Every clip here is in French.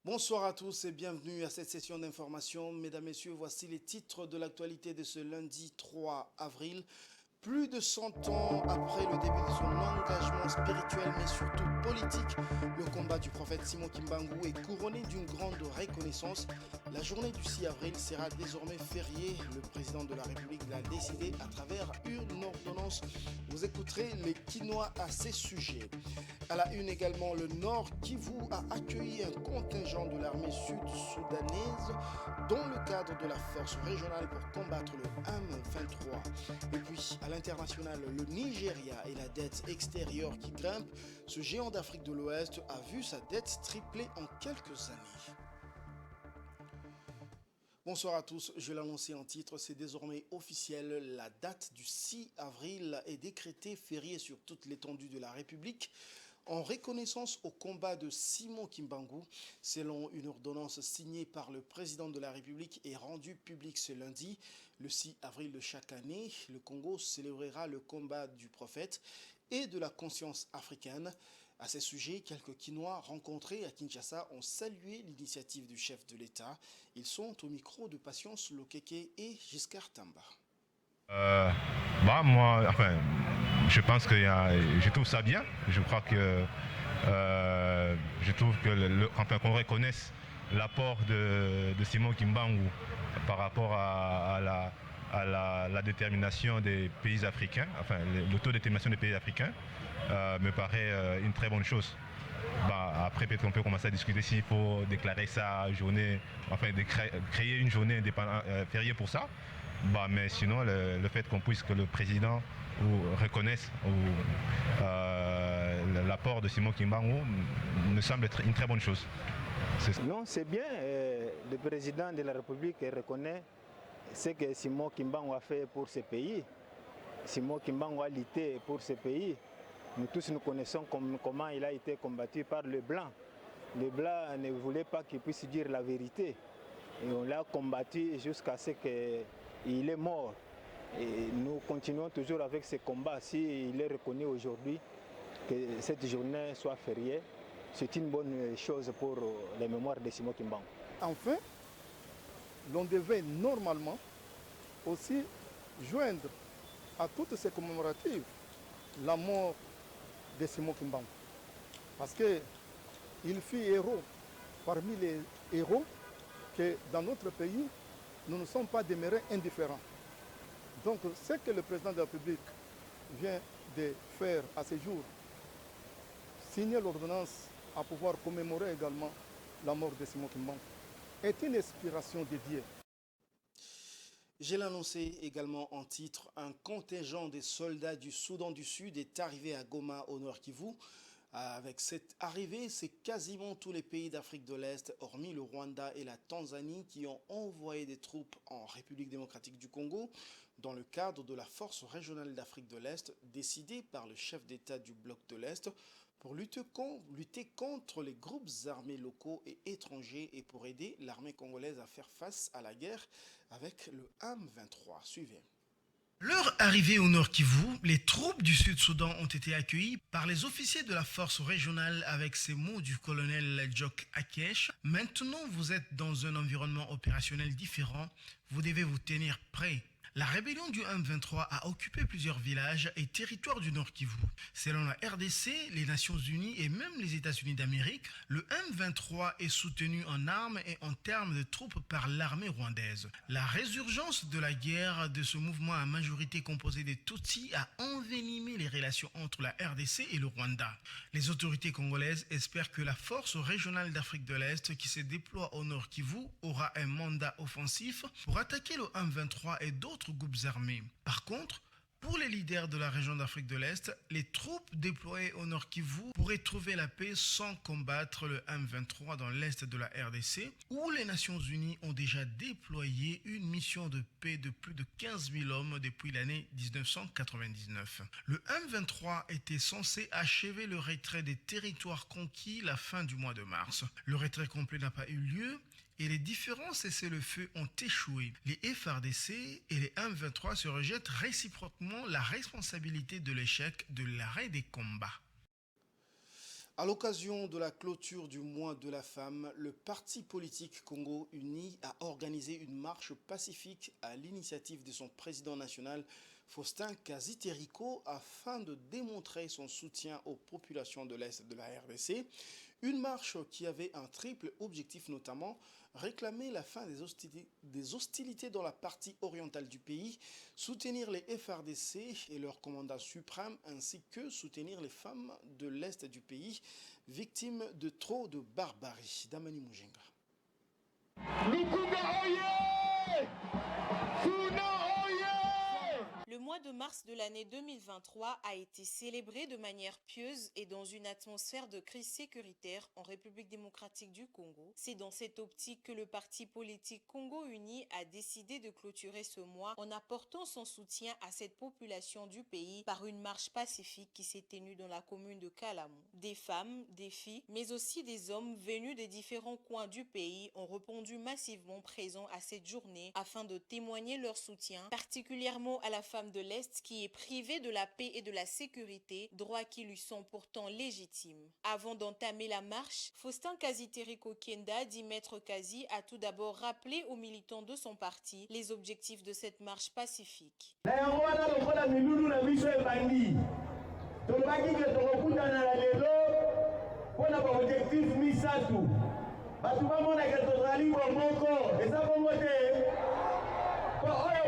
Bonsoir à tous et bienvenue à cette session d'information. Mesdames, Messieurs, voici les titres de l'actualité de ce lundi 3 avril. Plus de 100 ans après le début de son engagement spirituel, mais surtout politique, le combat du prophète Simon Kimbangu est couronné d'une grande reconnaissance. La journée du 6 avril sera désormais fériée. Le président de la République l'a décidé à travers une ordonnance. Vous écouterez les Quinois à ces sujets. À la une également, le Nord Kivu a accueilli un contingent de l'armée sud-soudanaise dans le cadre de la force régionale pour combattre le M23. Et puis, à l'international, le Nigeria et la dette extérieure qui grimpe. Ce géant d'Afrique de l'Ouest a vu sa dette tripler en quelques années. Bonsoir à tous, je l'ai annoncé en titre, c'est désormais officiel. La date du 6 avril est décrétée fériée sur toute l'étendue de la République en reconnaissance au combat de Simon Kimbangu, selon une ordonnance signée par le président de la République et rendue publique ce lundi. Le 6 avril de chaque année, le Congo célébrera le combat du prophète et de la conscience africaine. À ce sujet, quelques Quinois rencontrés à Kinshasa ont salué l'initiative du chef de l'État. Ils sont au micro de Patience Lokeke et Giscard Tamba. Je pense que je trouve ça bien. Je crois que je trouve que qu'on reconnaisse l'apport de Simon Kimbangu par rapport à la détermination des pays africains, enfin l'autodétermination des pays africains, me paraît une très bonne chose. Après, peut-être qu'on peut commencer à discuter s'il faut déclarer ça journée, enfin créer une journée fériée pour ça. Mais sinon, le fait que le président reconnaisse l'apport de Simon Kimbangu me semble être une très bonne chose. Non, c'est bien. Le président de la République reconnaît ce que Simon Kimbangu a fait pour ce pays. Simon Kimbangu a lutté pour ce pays. Nous tous nous connaissons comment il a été combattu par le Blanc. Le Blanc ne voulait pas qu'il puisse dire la vérité. Et on l'a combattu jusqu'à ce qu'il est mort. Et nous continuons toujours avec ce combat. S'il est reconnu aujourd'hui que cette journée soit fériée, c'est une bonne chose pour la mémoire de Simon Kimbangu. Enfin, l'on devait normalement aussi joindre à toutes ces commémoratives la mort de Simon Kimbangu. Parce qu'il fut héros parmi les héros que dans notre pays, nous ne sommes pas demeurés indifférents. Donc ce que le président de la République vient de faire à ce jour, signer l'ordonnance à pouvoir commémorer également la mort de Simon Kimbangu, est une inspiration dédiée. Je l'ai annoncé également en titre, un contingent des soldats du Soudan du Sud est arrivé à Goma au Nord Kivu. Avec cette arrivée, c'est quasiment tous les pays d'Afrique de l'Est, hormis le Rwanda et la Tanzanie, qui ont envoyé des troupes en République démocratique du Congo dans le cadre de la force régionale d'Afrique de l'Est décidée par le chef d'État du bloc de l'Est pour lutter contre les groupes armés locaux et étrangers et pour aider l'armée congolaise à faire face à la guerre avec le M23. Suivez. Leur arrivée au Nord Kivu, les troupes du Sud-Soudan ont été accueillies par les officiers de la force régionale avec ces mots du colonel Djok Akesh. Maintenant, vous êtes dans un environnement opérationnel différent, vous devez vous tenir prêt. La rébellion du M23 a occupé plusieurs villages et territoires du Nord Kivu. Selon la RDC, les Nations Unies et même les États-Unis d'Amérique, le M23 est soutenu en armes et en termes de troupes par l'armée rwandaise. La résurgence de la guerre de ce mouvement à majorité composé des Tutsis a envenimé les relations entre la RDC et le Rwanda. Les autorités congolaises espèrent que la force régionale d'Afrique de l'Est qui se déploie au Nord Kivu aura un mandat offensif pour attaquer le M23 et d'autres groupes armés. Par contre, pour les leaders de la région d'Afrique de l'Est, les troupes déployées au Nord Kivu pourraient trouver la paix sans combattre le M23 dans l'Est de la RDC, où les Nations Unies ont déjà déployé une mission de paix de plus de 15 000 hommes depuis l'année 1999. Le M23 était censé achever le retrait des territoires conquis la fin du mois de mars. Le retrait complet n'a pas eu lieu et les différents cessez-le-feu ont échoué. Les FARDC et les M23 se rejettent réciproquement la responsabilité de l'échec de l'arrêt des combats. À l'occasion de la clôture du mois de la femme, le parti politique Congo Uni a organisé une marche pacifique à l'initiative de son président national, Faustin Kaziteriko, afin de démontrer son soutien aux populations de l'Est de la RDC. Une marche qui avait un triple objectif, notamment réclamer la fin des hostilités dans la partie orientale du pays, soutenir les FRDC et leur commandant suprême, ainsi que soutenir les femmes de l'Est du pays, victimes de trop de barbarie. Damani Moujenga. Le mois de mars de l'année 2023 a été célébré de manière pieuse et dans une atmosphère de crise sécuritaire en République démocratique du Congo. C'est dans cette optique que le parti politique Congo Uni a décidé de clôturer ce mois en apportant son soutien à cette population du pays par une marche pacifique qui s'est tenue dans la commune de Kalamou. Des femmes, des filles, mais aussi des hommes venus des différents coins du pays ont répondu massivement présents à cette journée afin de témoigner leur soutien, particulièrement à la femme de l'Est qui est privée de la paix et de la sécurité, droits qui lui sont pourtant légitimes. Avant d'entamer la marche, Faustin Kaziteriko Kenda, dit Maître Kazi, a tout d'abord rappelé aux militants de son parti les objectifs de cette marche pacifique.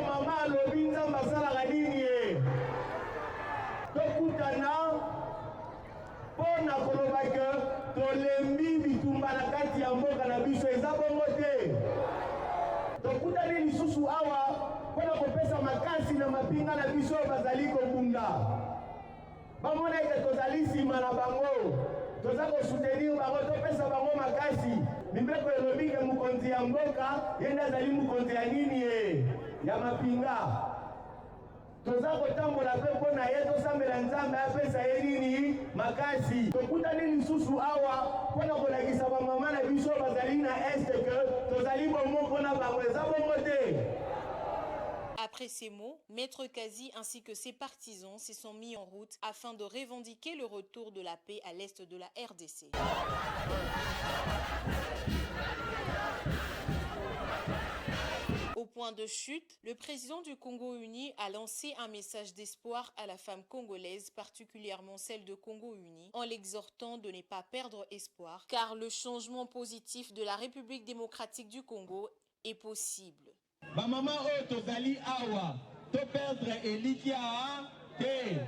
Mama Lobinza Masala Gadini Tokutana Pona Kolobaka Tolembi Bitumba na kati ya mboka na biso eza bongo te tokutani lisusu awa pona kopesa makasi na mapinga na biso bazali kobunda bamona ete tozali nsima na bango toza kosoutenir bango topesa bango makasi mibeko elobi ke mokonzi ya mboka ye nde azali mokonzi ya nini ya mapinga toza kotambola mpe mpo na ye tosambela nzambe apesa ye nini makasi tokutani lisusu awa mpona kolakisa bamama na biso bazali na este ke tozali bongo mpona bango eza bongo te. Après ces mots, Maître Kazi ainsi que ses partisans se sont mis en route afin de revendiquer le retour de la paix à l'est de la RDC. Au point de chute, le président du Congo Uni a lancé un message d'espoir à la femme congolaise, particulièrement celle de Congo Uni, en l'exhortant de ne pas perdre espoir, car le changement positif de la République démocratique du Congo est possible. Ba mama o tozali awa to perdre elikia te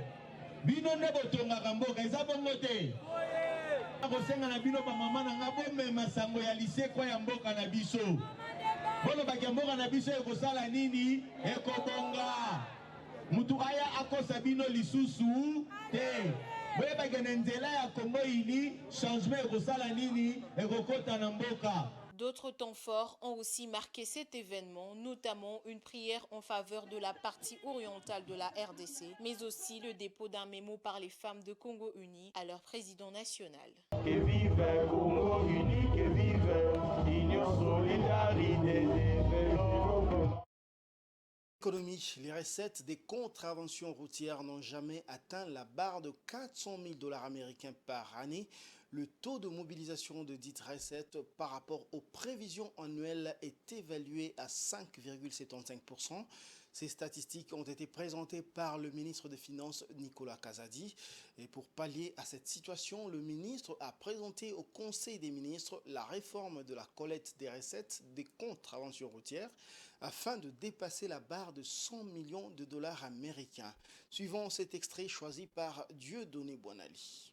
bino ne botonga mboka eza bongo te akosenga na bino ba mama na ngabo mema sango ya lycée kwa ya mboka na biso bono ba mboka na biso ekosala nini ekobonga mutu aya akosa bino lisusu te boye ba gene nzela ya Congo ini changement ekosala nini ekokota na mboka. D'autres temps forts ont aussi marqué cet événement, notamment une prière en faveur de la partie orientale de la RDC, mais aussi le dépôt d'un mémo par les femmes de Congo Uni à leur président national. Que vive Congo Uni, que vive l'Union Solidarité Développement. Économie, les recettes des contraventions routières n'ont jamais atteint la barre de 400 000 $ américains par année. Le taux de mobilisation de dites recettes par rapport aux prévisions annuelles est évalué à 5,75%. Ces statistiques ont été présentées par le ministre des Finances Nicolas Kazadi. Et pour pallier à cette situation, le ministre a présenté au Conseil des ministres la réforme de la collecte des recettes des contraventions routières afin de dépasser la barre de 100 millions de $ américains. Suivant cet extrait choisi par Dieudonné Bonali.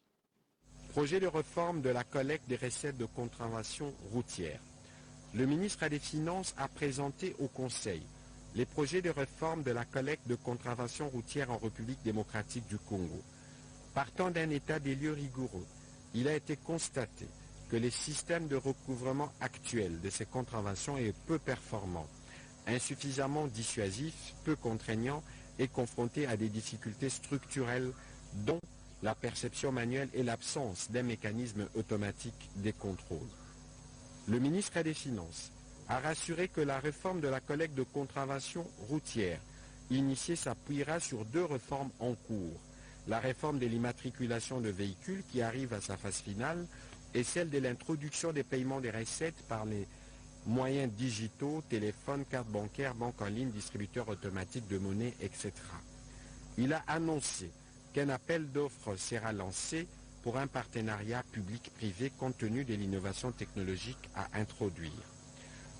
Projet de réforme de la collecte des recettes de contraventions routières. Le ministre des Finances a présenté au Conseil les projets de réforme de la collecte de contraventions routières en République démocratique du Congo. Partant d'un état des lieux rigoureux, il a été constaté que les systèmes de recouvrement actuels de ces contraventions est peu performants, insuffisamment dissuasifs, peu contraignants et confrontés à des difficultés structurelles dont la perception manuelle et l'absence d'un mécanisme automatique des contrôles. Le ministre des Finances a rassuré que la réforme de la collecte de contraventions routières initiée s'appuiera sur deux réformes en cours, la réforme de l'immatriculation de véhicules qui arrive à sa phase finale et celle de l'introduction des paiements des recettes par les moyens digitaux, téléphones, cartes bancaires, banques en ligne, distributeurs automatiques de monnaie, etc. Il a annoncé qu'un appel d'offres sera lancé pour un partenariat public-privé compte tenu de l'innovation technologique à introduire.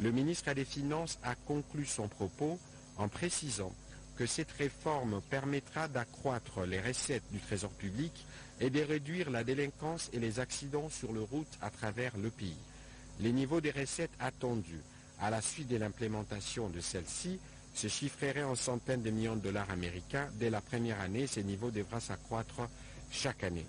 Le ministre des Finances a conclu son propos en précisant que cette réforme permettra d'accroître les recettes du Trésor public et de réduire la délinquance et les accidents sur les routes à travers le pays. Les niveaux des recettes attendus à la suite de l'implémentation de celle-ci se chiffreraient en centaines de millions de dollars américains. Dès la première année, ces niveaux devraient s'accroître chaque année.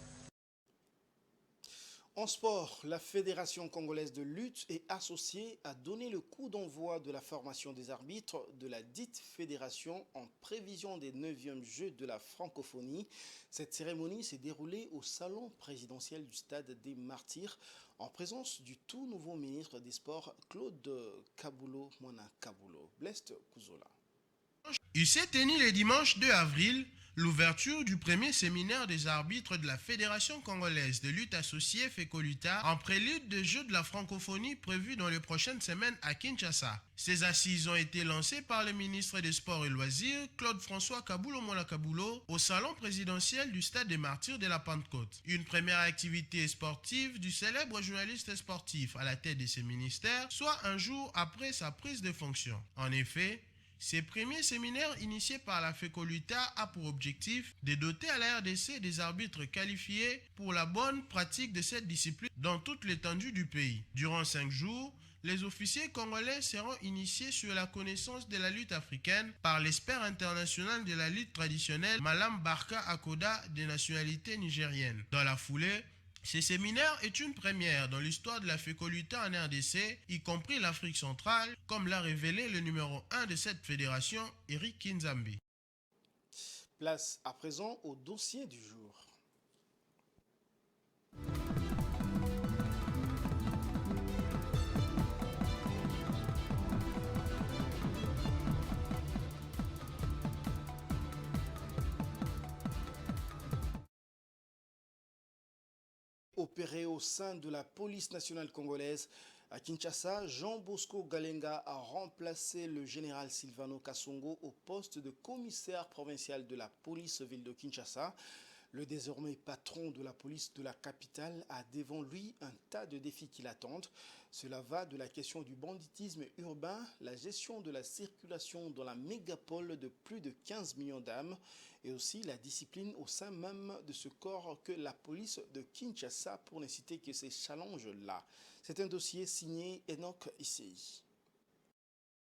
En sport, la Fédération congolaise de lutte et associée a donné le coup d'envoi de la formation des arbitres de la dite fédération en prévision des 9e Jeux de la francophonie. Cette cérémonie s'est déroulée au salon présidentiel du Stade des Martyrs en présence du tout nouveau ministre des Sports Claude Kabulo Mwana Kabulo. Blest Kuzola. Il s'est tenu le dimanche 2 avril l'ouverture du premier séminaire des arbitres de la Fédération congolaise de lutte associée FECOLUTA en prélude des Jeux de la francophonie prévus dans les prochaines semaines à Kinshasa. Ces assises ont été lancées par le ministre des Sports et Loisirs, Claude-François Kabulo Mwana Kabulo, au salon présidentiel du Stade des Martyrs de la Pentecôte. Une première activité sportive du célèbre journaliste sportif à la tête de ce ministère, soit un jour après sa prise de fonction. En effet, ces premiers séminaires initiés par la FECOLUTA a pour objectif de doter à la RDC des arbitres qualifiés pour la bonne pratique de cette discipline dans toute l'étendue du pays. Durant 5 jours, les officiers congolais seront initiés sur la connaissance de la lutte africaine par l'expert international de la lutte traditionnelle Malam Barka Akoda de nationalité nigérienne. Dans la foulée, ce séminaire est une première dans l'histoire de la FECOLUTA en RDC, y compris l'Afrique centrale, comme l'a révélé le numéro 1 de cette fédération, Eric Kinzambi. Place à présent au dossier du jour. Opéré au sein de la police nationale congolaise à Kinshasa, Jean Bosco Galenga a remplacé le général Silvano Kasongo au poste de commissaire provincial de la police ville de Kinshasa. Le désormais patron de la police de la capitale a devant lui un tas de défis qui l'attendent. Cela va de la question du banditisme urbain, la gestion de la circulation dans la mégapole de plus de 15 millions d'âmes et aussi la discipline au sein même de ce corps que la police de Kinshasa, pour ne citer que ces challenges-là. C'est un dossier signé Enoch Issei.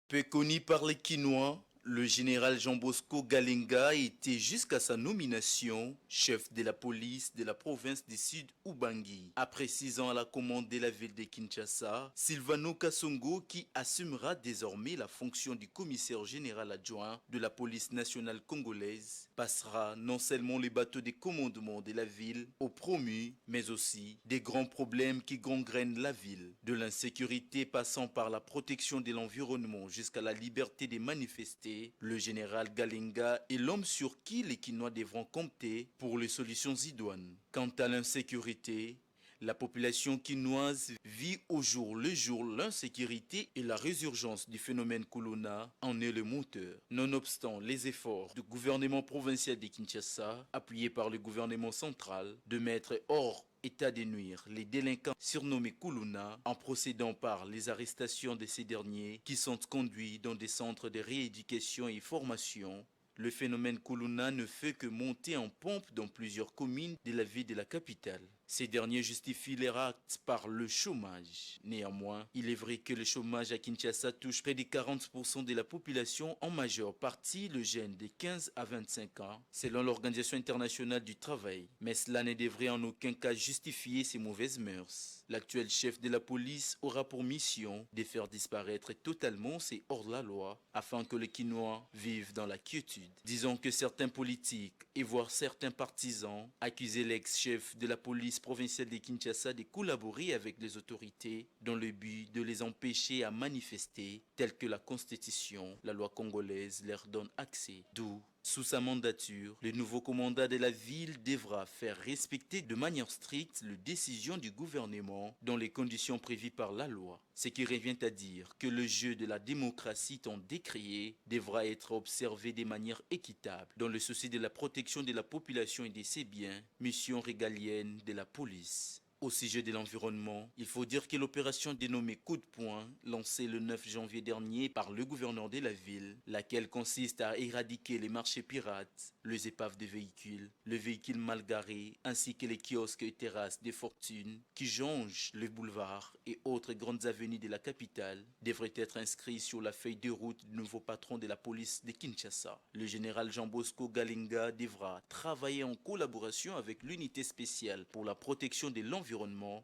Peu connu par les Kinois, le général Jean Bosco Galenga était jusqu'à sa nomination chef de la police de la province du Sud Ubangi. Après 6 ans à la commande de la ville de Kinshasa, Silvano Kasongo, qui assumera désormais la fonction du commissaire général adjoint de la police nationale congolaise, passera non seulement les bateaux de commandement de la ville aux promus, mais aussi des grands problèmes qui gangrènent la ville, de l'insécurité passant par la protection de l'environnement jusqu'à la liberté de manifester. Le général Galenga est l'homme sur qui les Kinois devront compter pour les solutions idoines. Quant à l'insécurité, la population kinoise vit au jour le jour l'insécurité et la résurgence du phénomène Kuluna en est le moteur. Nonobstant les efforts du gouvernement provincial de Kinshasa, appuyé par le gouvernement central, de mettre hors état de nuire les délinquants surnommés Kuluna en procédant par les arrestations de ces derniers qui sont conduits dans des centres de rééducation et formation, le phénomène Kuluna ne fait que monter en pompe dans plusieurs communes de la ville de la capitale. Ces derniers justifient leur acte par le chômage. Néanmoins, il est vrai que le chômage à Kinshasa touche près de 40% de la population, en majeure partie le jeune de 15 à 25 ans, selon l'Organisation internationale du travail. Mais cela ne devrait en aucun cas justifier ces mauvaises mœurs. L'actuel chef de la police aura pour mission de faire disparaître totalement ces hors-la-loi afin que les Kinois vivent dans la quiétude. Disons que certains politiques et voire certains partisans accusaient l'ex-chef de la police provinciale de Kinshasa de collaborer avec les autorités dans le but de les empêcher à manifester tel que la Constitution, la loi congolaise leur donne accès. D'où Sous sa mandature, le nouveau commandant de la ville devra faire respecter de manière stricte les décisions du gouvernement dans les conditions prévues par la loi. Ce qui revient à dire que le jeu de la démocratie tant décrié devra être observé de manière équitable dans le souci de la protection de la population et de ses biens, mission régalienne de la police. Au sujet de l'environnement, il faut dire que l'opération dénommée Coup de poing, lancée le 9 janvier dernier par le gouverneur de la ville, laquelle consiste à éradiquer les marchés pirates, les épaves de véhicules, les véhicules mal garés, ainsi que les kiosques et terrasses de fortune qui jonchent le boulevard et autres grandes avenues de la capitale, devrait être inscrit sur la feuille de route du nouveau patron de la police de Kinshasa. Le général Jean Bosco Galinga devra travailler en collaboration avec l'unité spéciale pour la protection de l'environnement,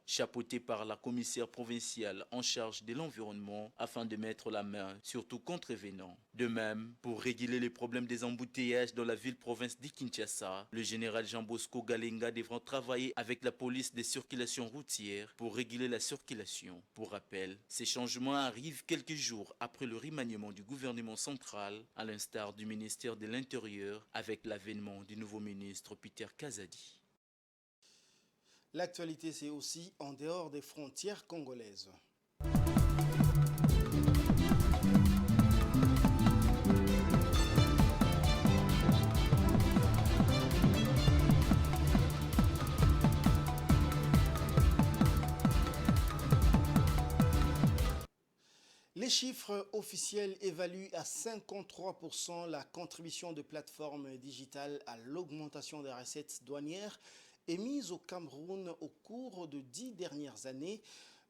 chapeautée par la commissaire provinciale en charge de l'environnement afin de mettre la main sur tout contrevenant. De même, pour réguler les problèmes des embouteillages dans la ville-province de Kinshasa, le général Jean Bosco Galinga devra travailler avec la police des circulations routières pour réguler la circulation. Pour rappel, ces changements arrivent quelques jours après le remaniement du gouvernement central, à l'instar du ministère de l'Intérieur, avec l'avènement du nouveau ministre Peter Kazadi. L'actualité, c'est aussi en dehors des frontières congolaises. Les chiffres officiels évaluent à 53% la contribution de plateformes digitales à l'augmentation des recettes douanières émises au Cameroun au cours de 10 dernières années.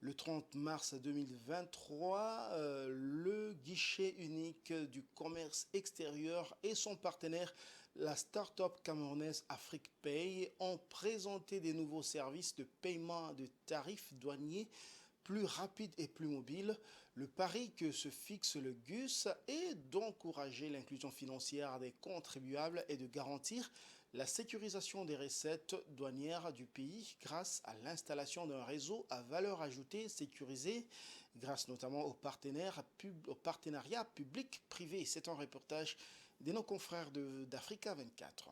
Le 30 mars 2023, le guichet unique du commerce extérieur et son partenaire, la start-up camerounaise AfriquePay, ont présenté des nouveaux services de paiement de tarifs douaniers plus rapides et plus mobiles. Le pari que se fixe le GUS est d'encourager l'inclusion financière des contribuables et de garantir la sécurisation des recettes douanières du pays grâce à l'installation d'un réseau à valeur ajoutée sécurisé, grâce notamment au partenariat public-privé. C'est un reportage de nos confrères d'Africa 24.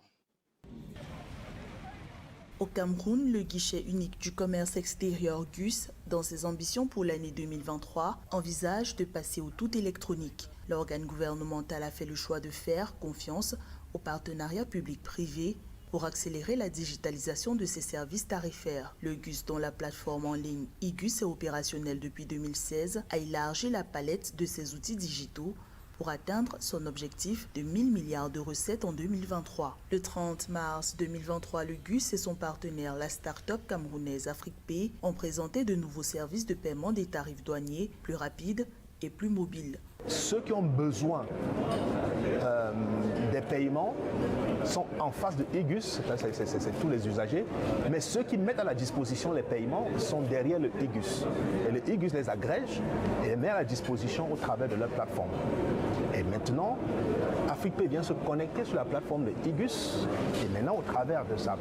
Au Cameroun, le guichet unique du commerce extérieur GUS, dans ses ambitions pour l'année 2023, envisage de passer au tout électronique. L'organe gouvernemental a fait le choix de faire confiance au partenariat public-privé pour accélérer la digitalisation de ses services tarifaires. Le GUS, dont la plateforme en ligne iGUS est opérationnelle depuis 2016, a élargi la palette de ses outils digitaux pour atteindre son objectif de 1000 milliards de recettes en 2023. Le 30 mars 2023, le GUS et son partenaire, la start-up camerounaise AfriquePay, ont présenté de nouveaux services de paiement des tarifs douaniers plus rapides et plus mobiles. Ceux qui ont besoin des paiements sont en face de iGUS, c'est tous les usagers, mais ceux qui mettent à la disposition les paiements sont derrière le iGUS. Et le iGUS les agrège et les met à la disposition au travers de leur plateforme. Et maintenant, AfriquePay vient se connecter sur la plateforme de iGUS et maintenant, au travers de sa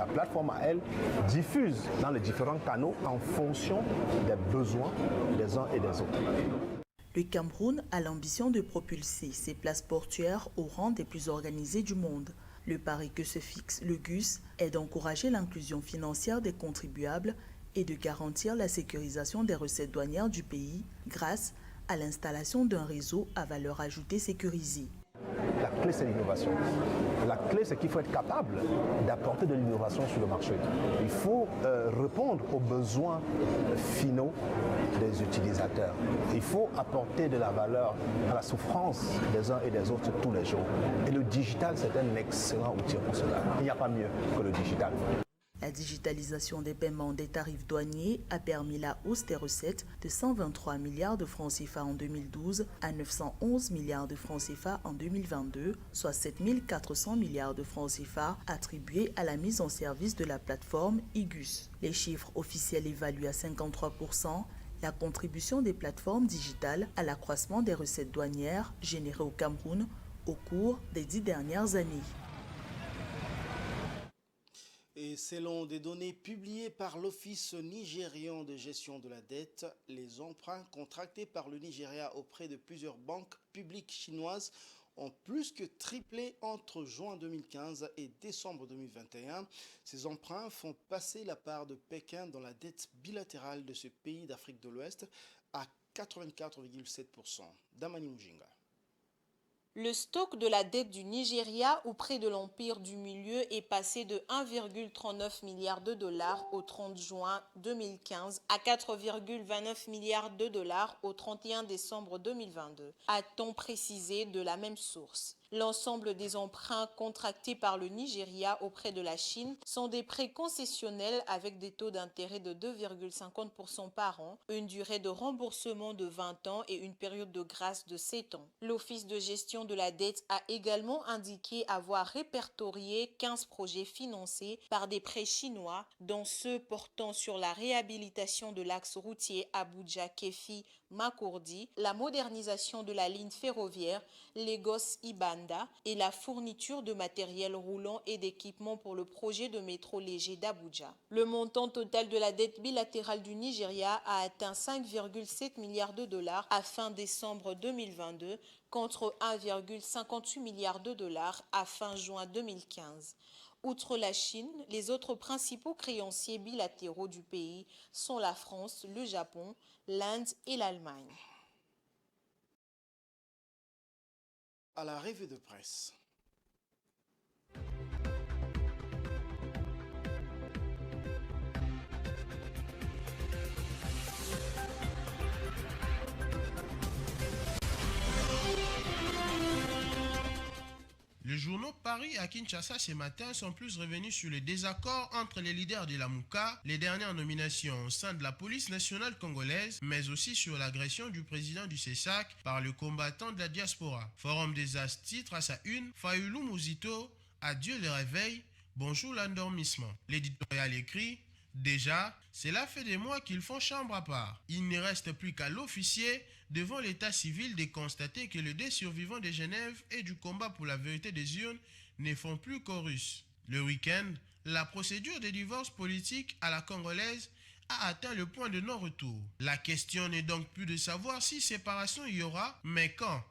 plateforme à elle, diffuse dans les différents canaux en fonction des besoins des uns et des autres. Le Cameroun a l'ambition de propulser ses places portuaires au rang des plus organisées du monde. Le pari que se fixe le GUS est d'encourager l'inclusion financière des contribuables et de garantir la sécurisation des recettes douanières du pays grâce à l'installation d'un réseau à valeur ajoutée sécurisé. La clé, c'est l'innovation. La clé, c'est qu'il faut être capable d'apporter de l'innovation sur le marché. Il faut répondre aux besoins finaux des utilisateurs. Il faut apporter de la valeur à la souffrance des uns et des autres tous les jours. Et le digital, c'est un excellent outil pour cela. Il n'y a pas mieux que le digital. La digitalisation des paiements des tarifs douaniers a permis la hausse des recettes de 123 milliards de francs CFA en 2012 à 911 milliards de francs CFA en 2022, soit 7400 milliards de francs CFA attribués à la mise en service de la plateforme iGUS. Les chiffres officiels évaluent à 53% la contribution des plateformes digitales à l'accroissement des recettes douanières générées au Cameroun au cours des 10 dernières années. Et selon des données publiées par l'Office nigérian de gestion de la dette, les emprunts contractés par le Nigeria auprès de plusieurs banques publiques chinoises ont plus que triplé entre juin 2015 et décembre 2021. Ces emprunts font passer la part de Pékin dans la dette bilatérale de ce pays d'Afrique de l'Ouest à 84,7%. Damani Mujinga. Le stock de la dette du Nigeria auprès de l'Empire du Milieu est passé de 1,39 milliard de dollars au 30 juin 2015 à 4,29 milliards de dollars au 31 décembre 2022, a-t-on précisé de la même source. L'ensemble des emprunts contractés par le Nigeria auprès de la Chine sont des prêts concessionnels avec des taux d'intérêt de 2,50% par an, une durée de remboursement de 20 ans et une période de grâce de 7 ans. L'Office de gestion de la dette a également indiqué avoir répertorié 15 projets financés par des prêts chinois, dont ceux portant sur la réhabilitation de l'axe routier Abuja-Kefi-Makurdi, la modernisation de la ligne ferroviaire Lagos-Ibanda et la fourniture de matériel roulant et d'équipements pour le projet de métro léger d'Abuja. Le montant total de la dette bilatérale du Nigeria a atteint 5,7 milliards de dollars à fin décembre 2022 contre 1,58 milliard de dollars à fin juin 2015. Outre la Chine, les autres principaux créanciers bilatéraux du pays sont la France, le Japon, l'Inde et l'Allemagne. À la revue de presse. Les journaux Paris à Kinshasa ce matin sont plus revenus sur les désaccords entre les leaders de la Mouka, les dernières nominations au sein de la police nationale congolaise, mais aussi sur l'agression du président du CESAC par le combattant de la diaspora. Forum des As titre à sa une, Fayulu Muzito, adieu le réveil, bonjour l'endormissement. L'éditorial écrit, déjà, cela fait des mois qu'ils font chambre à part. Il ne reste plus qu'à l'officier devant l'état civil de constater que les deux survivants de Genève et du combat pour la vérité des urnes ne font plus chorus. Le week-end, la procédure de divorce politique à la congolaise a atteint le point de non-retour. La question n'est donc plus de savoir si séparation il y aura, mais quand.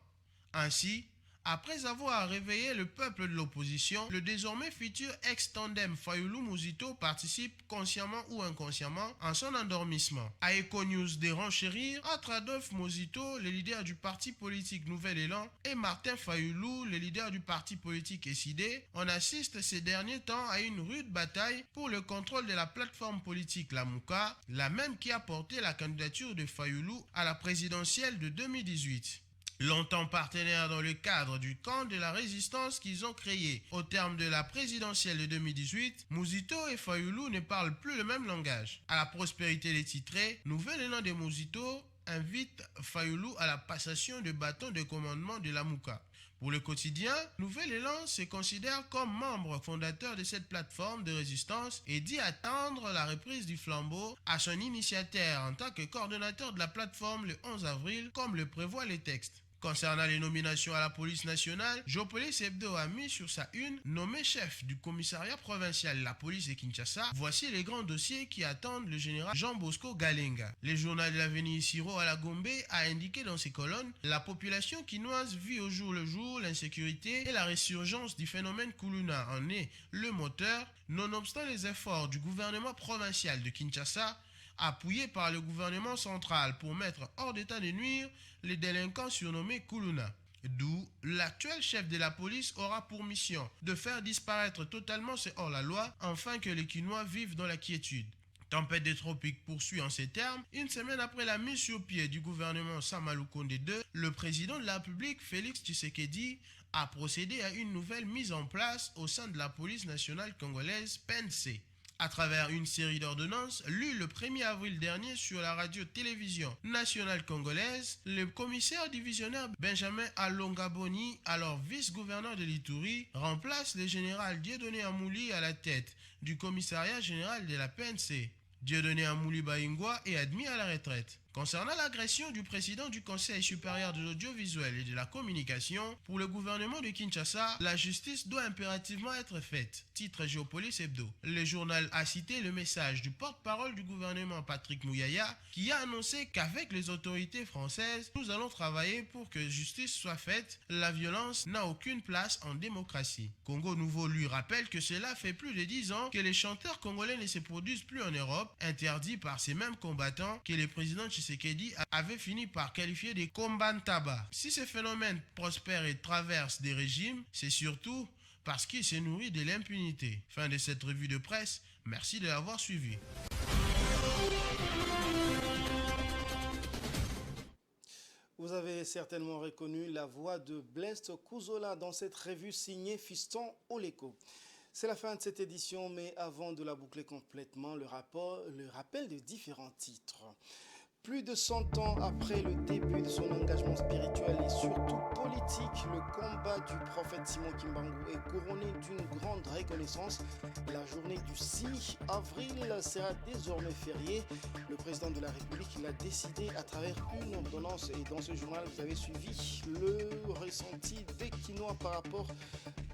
Ainsi, après avoir réveillé le peuple de l'opposition, le désormais futur ex-tandem Fayulu Muzito participe consciemment ou inconsciemment à son endormissement. À Eco News de renchérir entre Adolphe Muzito, le leader du parti politique Nouvel Élan, et Martin Fayulu, le leader du parti politique SID, on assiste ces derniers temps à une rude bataille pour le contrôle de la plateforme politique La Mouka, la même qui a porté la candidature de Fayulu à la présidentielle de 2018. Longtemps partenaires dans le cadre du camp de la résistance qu'ils ont créé au terme de la présidentielle de 2018, Muzito et Fayulu ne parlent plus le même langage. À la prospérité des titrés, Nouvel Élan de Muzito invite Fayulu à la passation de bâton de commandement de la Mouka. Pour le quotidien, Nouvel Élan se considère comme membre fondateur de cette plateforme de résistance et dit attendre la reprise du flambeau à son initiateur en tant que coordonnateur de la plateforme le 11 avril, comme le prévoit les textes. Concernant les nominations à la police nationale, Jopolice Hebdo a mis sur sa une, nommé chef du commissariat provincial de la police de Kinshasa. Voici les grands dossiers qui attendent le général Jean Bosco Galenga. Le journal de l'avenir Siro à la Gombe a indiqué dans ses colonnes, la population quinoise vit au jour le jour l'insécurité et la résurgence du phénomène Kuluna en est le moteur, nonobstant les efforts du gouvernement provincial de Kinshasa, appuyé par le gouvernement central pour mettre hors d'état de nuire les délinquants surnommés Kuluna. D'où l'actuel chef de la police aura pour mission de faire disparaître totalement ce hors-la-loi afin que les Quinois vivent dans la quiétude. Tempête des tropiques poursuit en ces termes. Une semaine après la mise sur pied du gouvernement Samalou Konde II, le président de la République, Félix Tshisekedi, a procédé à une nouvelle mise en place au sein de la police nationale congolaise, PNC. À travers une série d'ordonnances lues le 1er avril dernier sur la radio-télévision nationale congolaise, le commissaire divisionnaire Benjamin Alongaboni, alors vice-gouverneur de l'Ituri, remplace le général Dieudonné Amouli à la tête du commissariat général de la PNC. Dieudonné Amouli Baingwa est admis à la retraite. Concernant l'agression du président du Conseil supérieur de l'audiovisuel et de la communication, pour le gouvernement de Kinshasa, la justice doit impérativement être faite. Titre Géopolis Hebdo. Le journal a cité le message du porte-parole du gouvernement Patrick Mouyaya qui a annoncé qu'avec les autorités françaises, nous allons travailler pour que justice soit faite. La violence n'a aucune place en démocratie. Congo Nouveau lui rappelle que cela fait plus de 10 ans que les chanteurs congolais ne se produisent plus en Europe, interdits par ces mêmes combattants que le président Tshisekedi avait fini par qualifier de Kombantaba. Si ce phénomène prospère et traverse des régimes, c'est surtout parce qu'il se nourrit de l'impunité. Fin de cette revue de presse. Merci de l'avoir suivi. Vous avez certainement reconnu la voix de Blaise Kouzola dans cette revue signée Fiston Oleko. C'est la fin de cette édition, mais avant de la boucler complètement, le rappel de différents titres. Plus de 100 ans après le début de son engagement spirituel et surtout politique, le combat du prophète Simon Kimbangu est couronné d'une grande reconnaissance. La journée du 6 avril sera désormais fériée. Le président de la République l'a décidé à travers une ordonnance. Et dans ce journal, vous avez suivi le ressenti des Kinois par rapport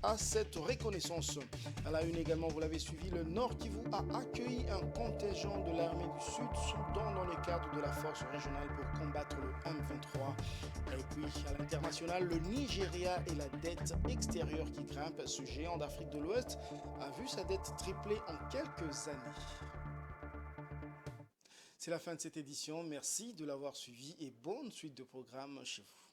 à cette reconnaissance. À la une également, vous l'avez suivi, le Nord Kivu a accueilli un contingent de l'armée du Sud-Soudan dans le cadre de la force régionale pour combattre le M23. Et puis à l'international, le Nigeria et la dette extérieure qui grimpe. Ce géant d'Afrique de l'Ouest a vu sa dette tripler en quelques années. C'est la fin de cette édition. Merci de l'avoir suivi et bonne suite de programme chez vous.